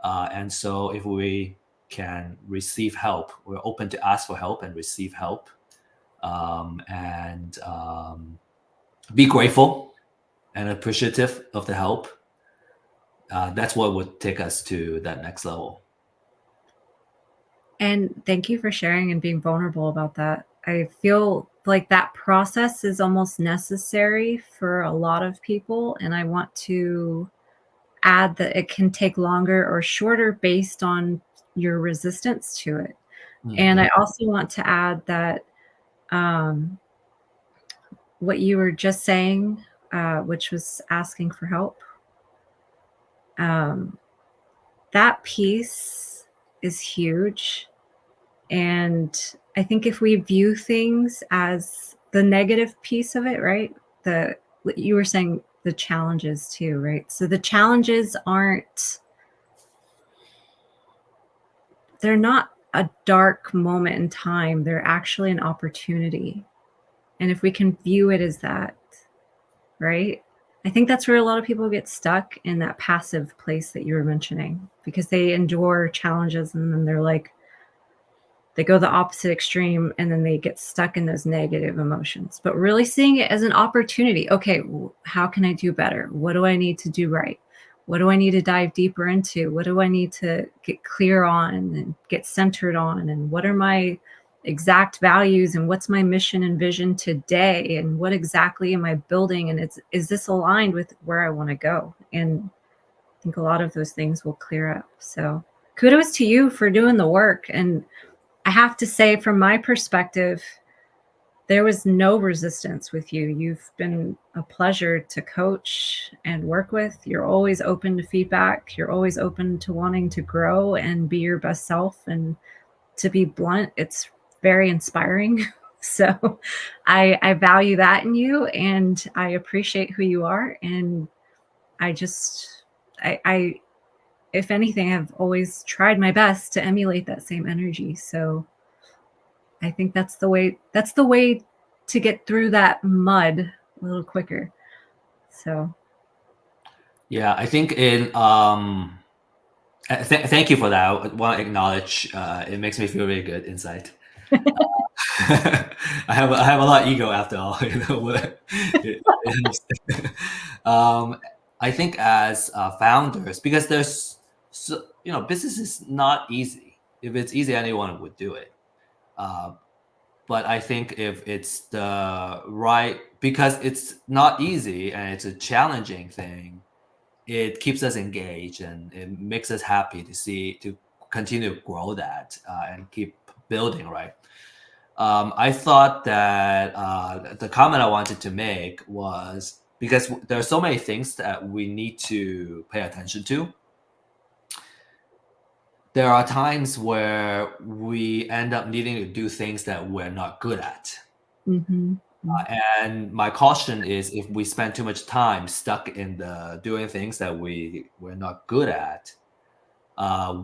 And so if we can receive help, we're open to ask for help and receive help, and be grateful and appreciative of the help. That's what would take us to that next level. And thank you for sharing and being vulnerable about that. I feel like that process is almost necessary for a lot of people. And I want to add that it can take longer or shorter based on your resistance to it. Mm-hmm. And I also want to add that what you were just saying, which was asking for help, that piece is huge. And I think if we view things as the negative piece of it, right? You were saying the challenges too, right? So the challenges they're not a dark moment in time. They're actually an opportunity. And if we can view it as that, right? I think that's where a lot of people get stuck, in that passive place that you were mentioning, because they endure challenges and then they go the opposite extreme, and then they get stuck in those negative emotions. But really seeing it as an opportunity. Okay, how can I do better? What do I need to do right? What do I need to dive deeper into? What do I need to get clear on and get centered on? And what are my exact values, and what's my mission and vision today? And what exactly am I building? And is this aligned with where I want to go? And I think a lot of those things will clear up. So kudos to you for doing the work. And I have to say, from my perspective, there was no resistance with you. You've been a pleasure to coach and work with. You're always open to feedback. You're always open to wanting to grow and be your best self. And to be blunt, it's very inspiring. So I value that in you, and I appreciate who you are. And I if anything, have always tried my best to emulate that same energy. So I think that's the way to get through that mud a little quicker. So yeah, I think thank you for that. I want to acknowledge it makes me feel really good inside. I have a lot of ego after all. I think as founders, because there's business is not easy. If it's easy, anyone would do it. But I think if it's the right, because it's not easy and it's a challenging thing, it keeps us engaged and it makes us happy to continue to grow that and keep building, right? I thought that the comment I wanted to make was, because there are so many things that we need to pay attention to. There are times where we end up needing to do things that we're not good at. Mm-hmm. And my caution is, if we spend too much time stuck in doing things that we're not good at,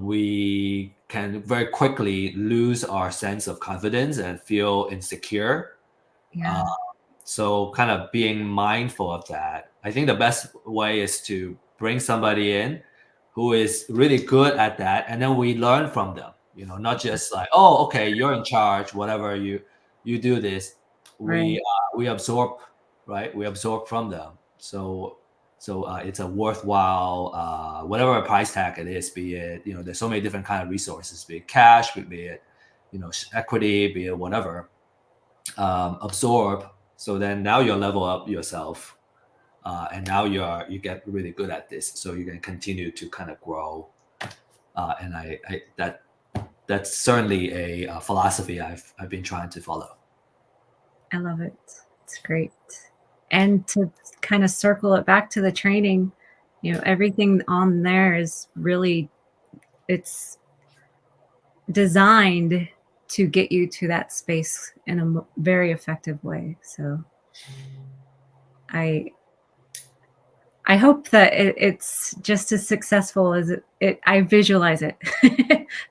we can very quickly lose our sense of confidence and feel insecure. Yeah. So kind of being mindful of that. I think the best way is to bring somebody in who is really good at that, and then we learn from them. Not just like, oh, okay, you're in charge, whatever, you do this. Right. We absorb, right? We absorb from them. So it's a worthwhile, whatever price tag it is, be it, there's so many different kind of resources, be it cash, be it, equity, be it whatever, absorb. So then now you level up yourself. and now you get really good at this, so you can continue to kind of grow. And that's certainly a philosophy I've been trying to follow. I love it. It's great. And to kind of circle it back to the training, everything on there is really, it's designed to get you to that space in a very effective way. So I hope that it's just as successful as it I visualize it.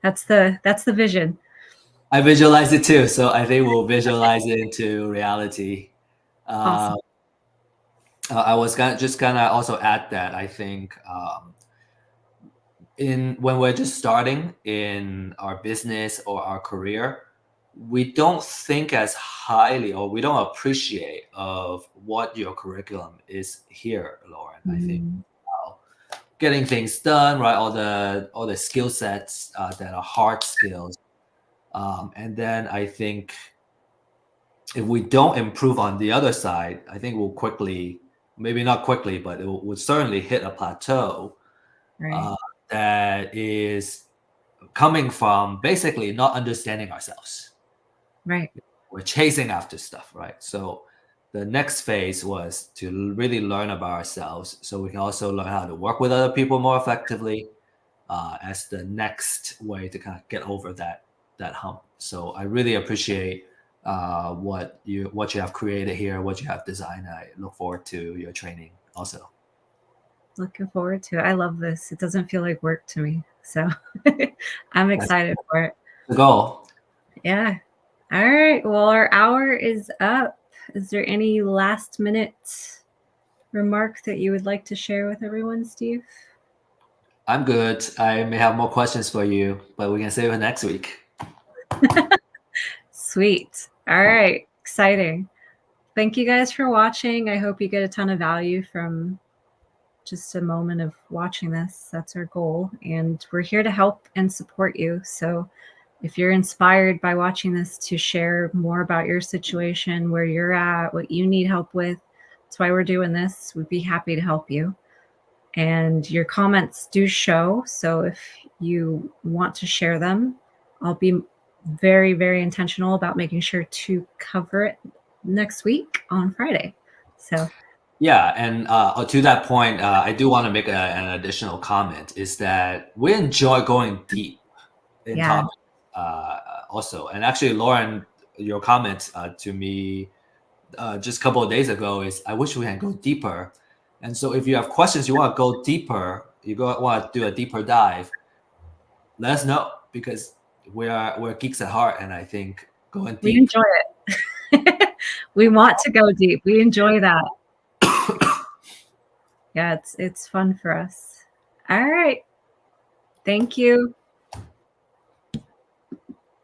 That's the vision. I visualize it too, so I think we'll visualize it into reality. Awesome. I was just gonna also add that I think when we're just starting in our business or our career, we don't think as highly, or we don't appreciate of what your curriculum is here, Lauren. I think getting things done, right? All the skill sets that are hard skills, and then I think if we don't improve on the other side, I think we'll quickly, maybe not quickly, but it will certainly hit a plateau. Right. That is coming from basically not understanding ourselves. Right. We're chasing after stuff, right? So the next phase was to really learn about ourselves, so we can also learn how to work with other people more effectively, as the next way to kind of get over that hump. So I really appreciate what you have created here, what you have designed. I look forward to your training also. Looking forward to it. I love this. It doesn't feel like work to me. So I'm excited for it. The goal. Yeah. All right. Well, our hour is up. Is there any last minute remark that you would like to share with everyone, Steve? I'm good. I may have more questions for you, but we can save it next week. Sweet. All right. Exciting. Thank you guys for watching. I hope you get a ton of value from just a moment of watching this. That's our goal. And we're here to help and support you. So if you're inspired by watching this to share more about your situation, where you're at, what you need help with, that's why we're doing this. We'd be happy to help you. And your comments do show. So if you want to share them, I'll be very, very intentional about making sure to cover it next week on Friday. So yeah, and to that point, I do want to make an additional comment, is that we enjoy going deep in topics also. And actually, Lauren, your comment to me just a couple of days ago is, I wish we can go deeper. And so if you have questions, you want to go deeper, want to do a deeper dive, let us know, because we're geeks at heart, and I think going deep. We enjoy it. We want to go deep. We enjoy that. Yeah, it's fun for us. All right. Thank you.